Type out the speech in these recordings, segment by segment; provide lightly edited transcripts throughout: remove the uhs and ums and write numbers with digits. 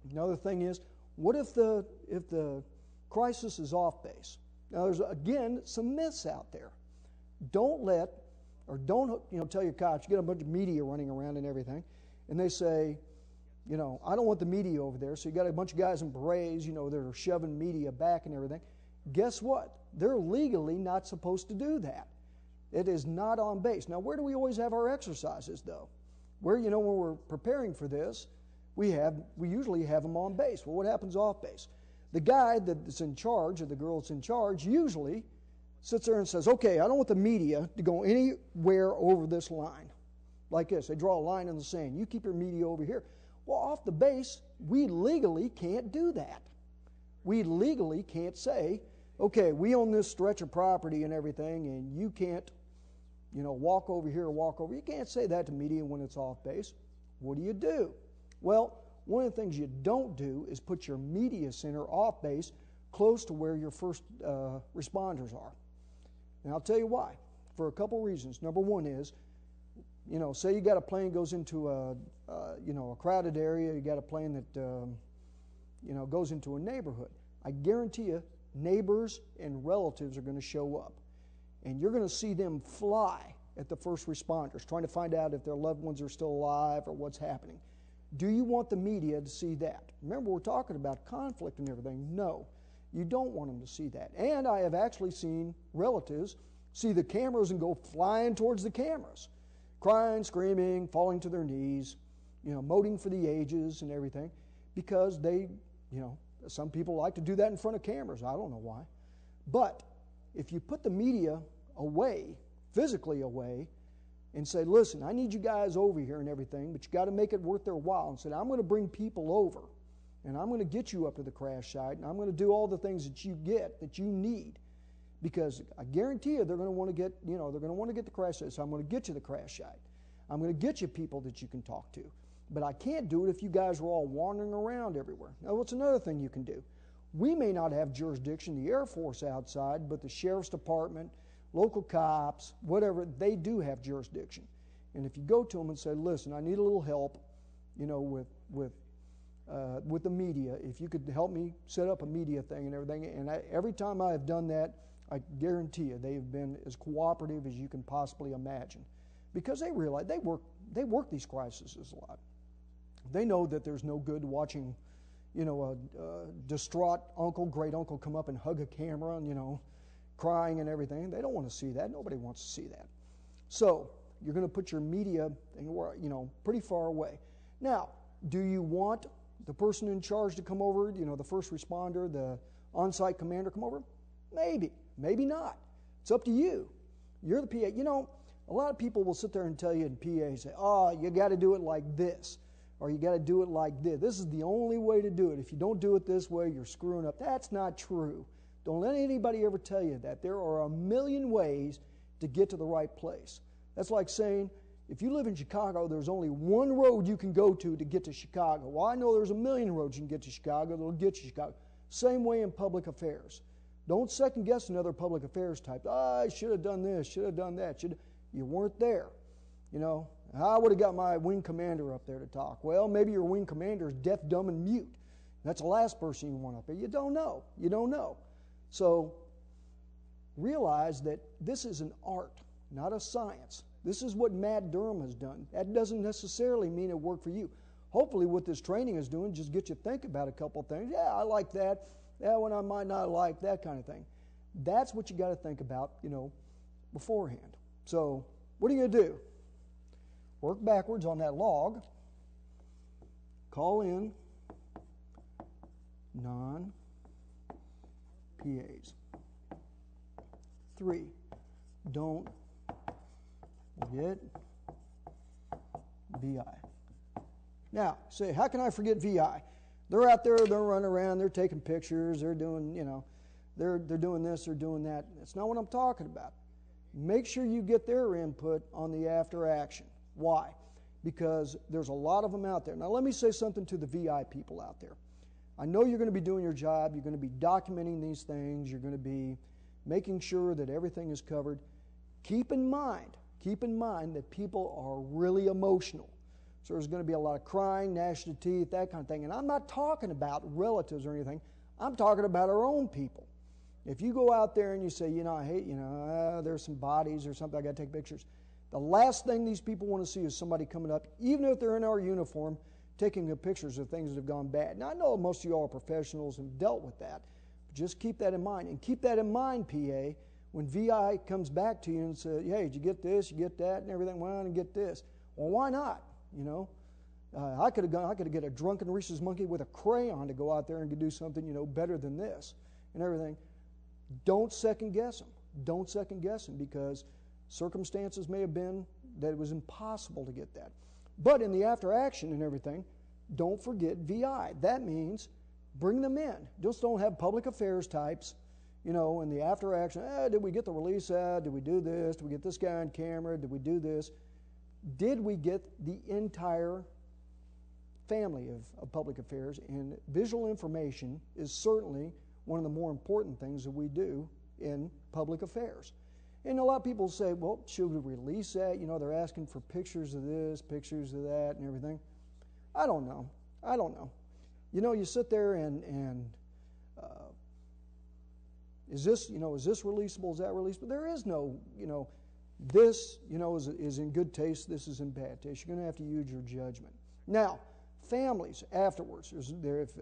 Another thing is, what if the crisis is off base? Now, there's again some myths out there. Don't tell your cops. You get a bunch of media running around and everything, and they say, I don't want the media over there. So you got a bunch of guys in berets, that are shoving media back and everything. Guess what? They're legally not supposed to do that. It is not on base. Now, where do we always have our exercises, though? Where, when we're preparing for this, we usually have them on base. Well, what happens off base? The guy that's in charge, or the girl that's in charge, usually sits there and says, okay, I don't want the media to go anywhere over this line. Like this, they draw a line in the sand. You keep your media over here. Well, off the base, we legally can't do that. We legally can't say, okay, we own this stretch of property and everything, and you can't, walk over here or walk over. You can't say that to media when it's off base. What do? Well, one of the things you don't do is put your media center off base close to where your first responders are. And I'll tell you why. For a couple reasons. Number one is, say you got a plane goes into a crowded area. You got a plane that goes into a neighborhood. I guarantee you, neighbors and relatives are going to show up, and you're going to see them fly at the first responders, trying to find out if their loved ones are still alive or what's happening. Do you want the media to see that? Remember, we're talking about conflict and everything. No, you don't want them to see that. And I have actually seen relatives see the cameras and go flying towards the cameras, crying, screaming, falling to their knees, moaning for the ages and everything, because some people like to do that in front of cameras. I don't know why. But if you put the media away, physically away, and say, listen, I need you guys over here and everything, but you got to make it worth their while, and say, I'm going to bring people over, and I'm going to get you up to the crash site, and I'm going to do all the things that you need, because I guarantee you they're going to want to get, they're going to want to get the crash site, so I'm going to get you the crash site. I'm going to get you people that you can talk to. But I can't do it if you guys are all wandering around everywhere. Now, what's another thing you can do? We may not have jurisdiction, the Air Force outside, but the Sheriff's Department, local cops, whatever, they do have jurisdiction. And if you go to them and say, listen, I need a little help, with the media, if you could help me set up a media thing and everything, and every time I have done that, I guarantee you they have been as cooperative as you can possibly imagine, because they realize they work these crises a lot. They know that there's no good watching, a distraught uncle, great uncle come up and hug a camera and, crying and everything. They don't want to see that. Nobody wants to see that. So you're going to put your media thing, pretty far away. Now, do you want the person in charge to come over, the first responder, the on-site commander come over? Maybe. Maybe not. It's up to you. You're the PA. A lot of people will sit there and tell you in PA, say, oh, you got to do it like this, or you got to do it like this. This is the only way to do it. If you don't do it this way, you're screwing up. That's not true. Don't let anybody ever tell you that. There are a million ways to get to the right place. That's like saying, if you live in Chicago, there's only one road you can go to get to Chicago. Well, I know there's a million roads you can get to Chicago that'll get you to Chicago. Same way in public affairs. Don't second guess another public affairs type. I should have done this, should have done that. You weren't there. I would have got my wing commander up there to talk. Well, maybe your wing commander is deaf, dumb, and mute. That's the last person you want up there. You don't know. You don't know. So realize that this is an art, not a science. This is what Matt Durham has done. That doesn't necessarily mean it worked for you. Hopefully what this training is doing just get you to think about a couple things. Yeah, I like that. That one I might not like, that kind of thing. That's what you got to think about, beforehand. So what are you going to do? Work backwards on that log. Call in non-PAs. 3, don't forget VI. Now, say, how can I forget VI? They're out there, they're running around, they're taking pictures, they're doing, they're doing this, they're doing that. That's not what I'm talking about. Make sure you get their input on the after action. Why? Because there's a lot of them out there. Now, let me say something to the VI people out there. I know you're going to be doing your job. You're going to be documenting these things. You're going to be making sure that everything is covered. Keep in mind that people are really emotional. So there's going to be a lot of crying, gnashing of teeth, that kind of thing. And I'm not talking about relatives or anything. I'm talking about our own people. If you go out there and you say, I hate, there's some bodies or something, I got to take pictures. The last thing these people want to see is somebody coming up, even if they're in our uniform, taking pictures of things that have gone bad. Now, I know most of you all are professionals and dealt with that, but just keep that in mind. And keep that in mind, PA, when VI comes back to you and says, hey, did you get this, you get that, and everything? Well, I didn't get this. Well, why not? I could have get a drunken rhesus monkey with a crayon to go out there and do something, better than this and everything. Don't second guess them. Don't second guess them, because circumstances may have been that it was impossible to get that. But in the after action and everything, don't forget VI. That means bring them in. Just don't have public affairs types, in the after action. Did we get the release ad? Did we do this? Did we get this guy on camera? Did we do this? Did we get the entire family of public affairs? And visual information is certainly one of the more important things that we do in public affairs. And a lot of people say, well, should we release that? They're asking for pictures of this, pictures of that, and everything. I don't know. You sit there and is this releasable? Is that releasable? There is no, this, is in good taste. This is in bad taste. You're going to have to use your judgment. Now, families afterwards.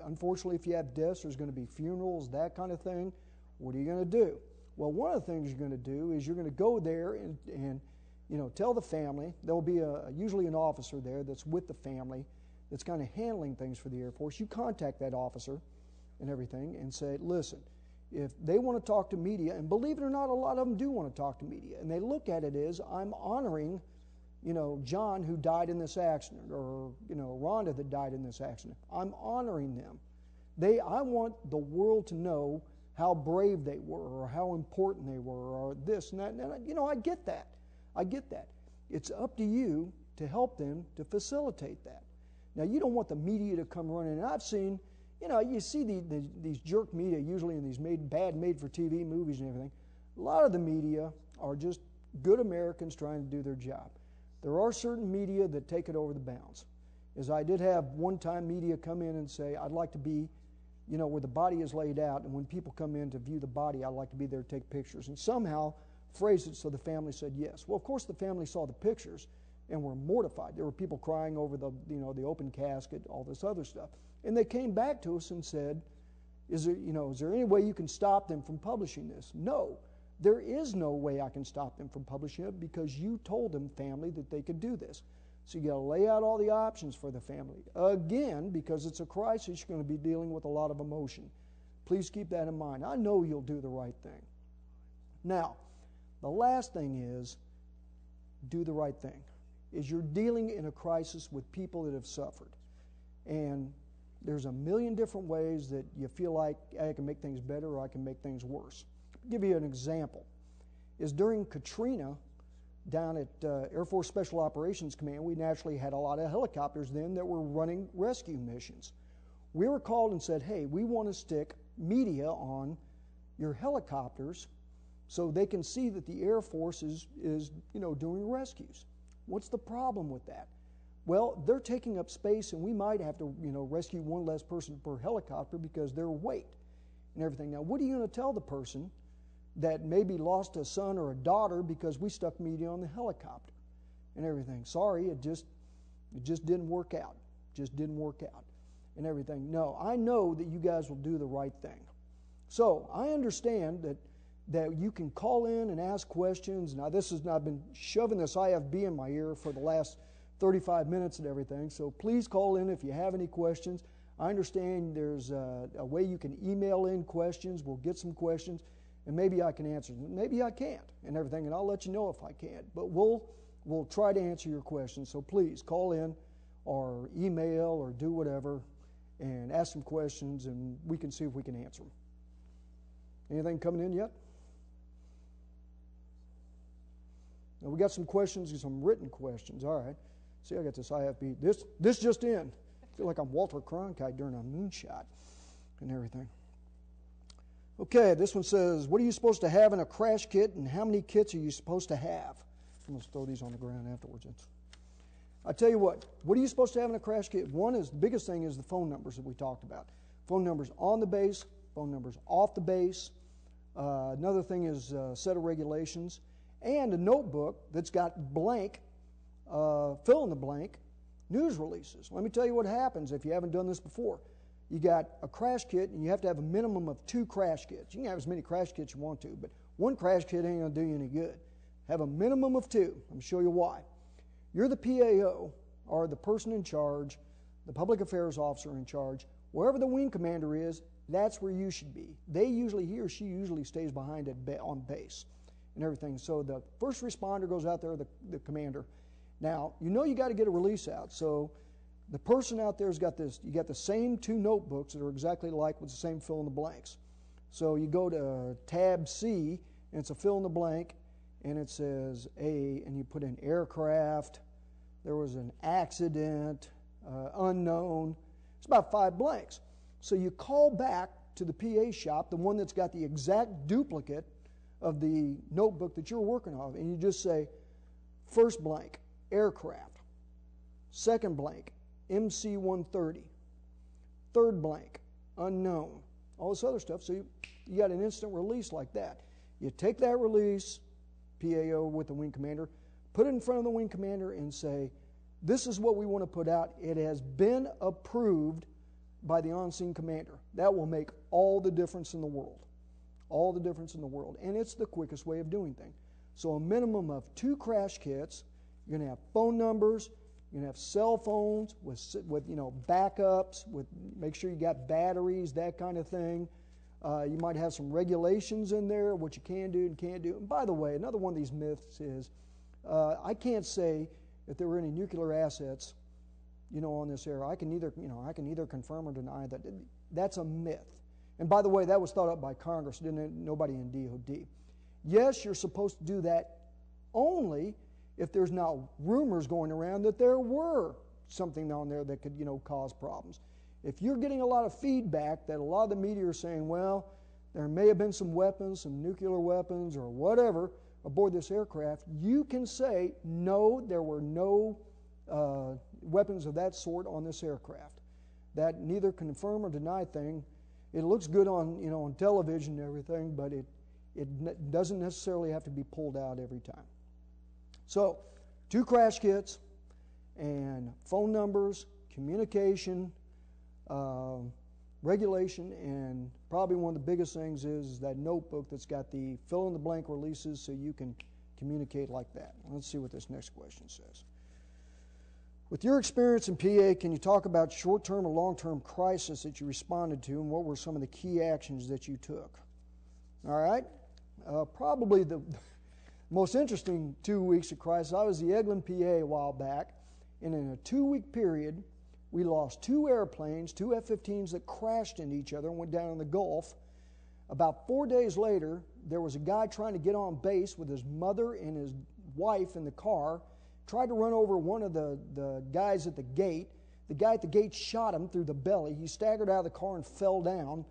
Unfortunately, if you have deaths, there's going to be funerals, that kind of thing. What are you going to do? Well, one of the things you're going to do is you're going to go there and tell the family. There'll be usually an officer there that's with the family that's kind of handling things for the Air Force. You contact that officer and everything and say, listen, if they want to talk to media, and believe it or not, a lot of them do want to talk to media, and they look at it as, I'm honoring John who died in this accident, or Rhonda that died in this accident. I'm honoring them. I want the world to know how brave they were, or how important they were, or this and that. And I get that. I get that. It's up to you to help them to facilitate that. Now, you don't want the media to come running. And I've seen, you see these jerk media usually in these made-for-TV movies and everything. A lot of the media are just good Americans trying to do their job. There are certain media that take it over the bounds. As I did have one time media come in and say, I'd like to be, where the body is laid out, and when people come in to view the body, I'd like to be there to take pictures. And somehow phrased it so the family said yes. Well, of course, the family saw the pictures and were mortified. There were people crying over the open casket, all this other stuff. And they came back to us and said, is there any way you can stop them from publishing this? No. There is no way I can stop them from publishing it, because you told them, family, that they could do this. So you got to lay out all the options for the family. Again, because it's a crisis, you're going to be dealing with a lot of emotion. Please keep that in mind. I know you'll do the right thing. Now, the last thing is, do the right thing. Is you're dealing in a crisis with people that have suffered. And there's a million different ways that you feel like I can make things better or I can make things worse. I'll give you an example. Is during Katrina, down at Air Force Special Operations Command, we naturally had a lot of helicopters then that were running rescue missions. We were called and said, hey, we want to stick media on your helicopters so they can see that the Air Force is doing rescues. What's the problem with that? Well, they're taking up space, and we might have to rescue one less person per helicopter because their weight and everything. Now, what are you going to tell the person that maybe lost a son or a daughter because we stuck media on the helicopter and everything? Sorry, it just didn't work out. Just didn't work out and everything. No, I know that you guys will do the right thing. So I understand that you can call in and ask questions. Now, I've been shoving this IFB in my ear for the last 35 minutes and everything, so please call in if you have any questions. I understand there's a way you can email in questions. We'll get some questions, and maybe I can answer them. Maybe I can't and everything, and I'll let you know if I can't. But we'll try to answer your questions, so please call in or email or do whatever and ask some questions, and we can see if we can answer them. Anything coming in yet? Now, we got some questions, some written questions. All right. See, I got this IFB. This just in. I feel like I'm Walter Cronkite during a moonshot and everything. Okay, this one says, what are you supposed to have in a crash kit, and how many kits are you supposed to have? I'm going to throw these on the ground afterwards. I tell you what are you supposed to have in a crash kit? One is, the biggest thing is the phone numbers that we talked about. Phone numbers on the base, phone numbers off the base. Another thing is a set of regulations, and a notebook that's got blank, fill in the blank, news releases. Let me tell you what happens if you haven't done this before. You got a crash kit, and you have to have a minimum of 2 crash kits. You can have as many crash kits you want to, but 1 crash kit ain't going to do you any good. Have a minimum of 2. Let me show you why. You're the PAO, or the person in charge, the public affairs officer in charge. Wherever the wing commander is, that's where you should be. He or she usually stays behind on base and everything. So the first responder goes out there, the commander. Now, you got to get a release out. So the person out there's got this, you got the same 2 notebooks that are exactly alike with the same fill in the blanks. So you go to tab C, and it's a fill in the blank, and it says A, and you put in aircraft, there was an accident, unknown. It's about 5 blanks. So you call back to the PA shop, the one that's got the exact duplicate of the notebook that you're working on, and you just say, first blank, aircraft. Second blank, MC-130. Third blank, unknown. All this other stuff. So you got an instant release like that. You take that release, PAO with the wing commander, put it in front of the wing commander and say, this is what we want to put out. It has been approved by the on-scene commander. That will make all the difference in the world. All the difference in the world. And it's the quickest way of doing things. So a minimum of 2 crash kits. You're going to have phone numbers. You're going to have cell phones with backups. Make sure you got batteries, that kind of thing. You might have some regulations in there, what you can do and can't do. And by the way, another one of these myths is, I can't say if there were any nuclear assets, on this era. I can either confirm or deny that. That's a myth. And by the way, that was thought up by Congress, nobody in DOD. Yes, you're supposed to do that only if there's now rumors going around that there were something on there that could, cause problems. If you're getting a lot of feedback that a lot of the media are saying, well, there may have been some weapons, some nuclear weapons or whatever aboard this aircraft, you can say, no, there were no weapons of that sort on this aircraft. That neither confirm or deny thing. It looks good on, on television and everything, but it doesn't necessarily have to be pulled out every time. So, 2 crash kits and phone numbers, communication, regulation, and probably one of the biggest things is that notebook that's got the fill-in-the-blank releases so you can communicate like that. Let's see what this next question says. With your experience in PA, can you talk about short-term or long-term crisis that you responded to, and what were some of the key actions that you took? All right. Probably the most interesting 2 weeks of crisis, I was the Eglin PA a while back, and in a 2-week period, we lost 2 airplanes, 2 F-15s that crashed into each other and went down in the Gulf. About 4 days later, there was a guy trying to get on base with his mother and his wife in the car, tried to run over one of the guys at the gate. The guy at the gate shot him through the belly. He staggered out of the car and fell down,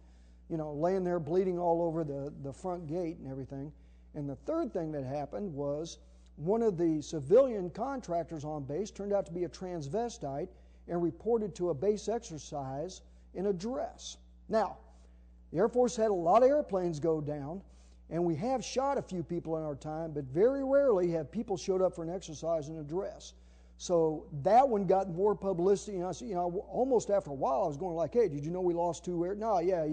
laying there bleeding all over the front gate and everything. And the third thing that happened was one of the civilian contractors on base turned out to be a transvestite and reported to a base exercise in a dress. Now, the Air Force had a lot of airplanes go down, and we have shot a few people in our time, but very rarely have people showed up for an exercise in a dress. So that one got more publicity, and almost after a while I was going like, hey, did you know we lost 2 air? No, yeah,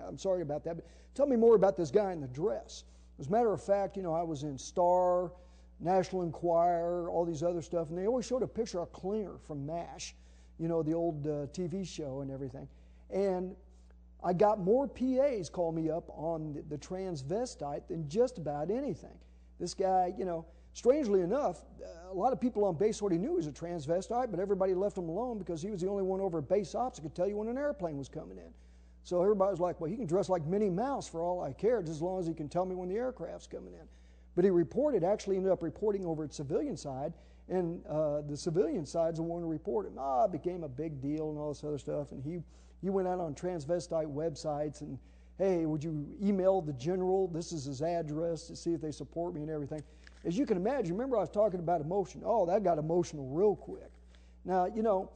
I'm sorry about that, but tell me more about this guy in the dress. As a matter of fact, I was in Star, National Enquirer, all these other stuff, and they always showed a picture of Klinger from MASH, the old TV show and everything. And I got more PAs call me up on the transvestite than just about anything. This guy, strangely enough, a lot of people on base already knew he was a transvestite, but everybody left him alone because he was the only one over at base ops that could tell you when an airplane was coming in. So everybody was like, well, he can dress like Minnie Mouse for all I care, just as long as he can tell me when the aircraft's coming in. But he actually ended up reporting over at civilian side, and the civilian side's the one who reported. It became a big deal and all this other stuff, and he went out on transvestite websites and, hey, would you email the general? This is his address to see if they support me and everything. As you can imagine, remember I was talking about emotion. Oh, that got emotional real quick. Now, you know,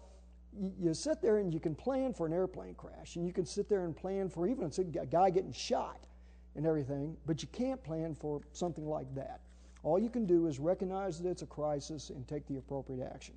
you sit there and you can plan for an airplane crash, and you can sit there and plan for even a guy getting shot and everything, but you can't plan for something like that. All you can do is recognize that it's a crisis and take the appropriate action.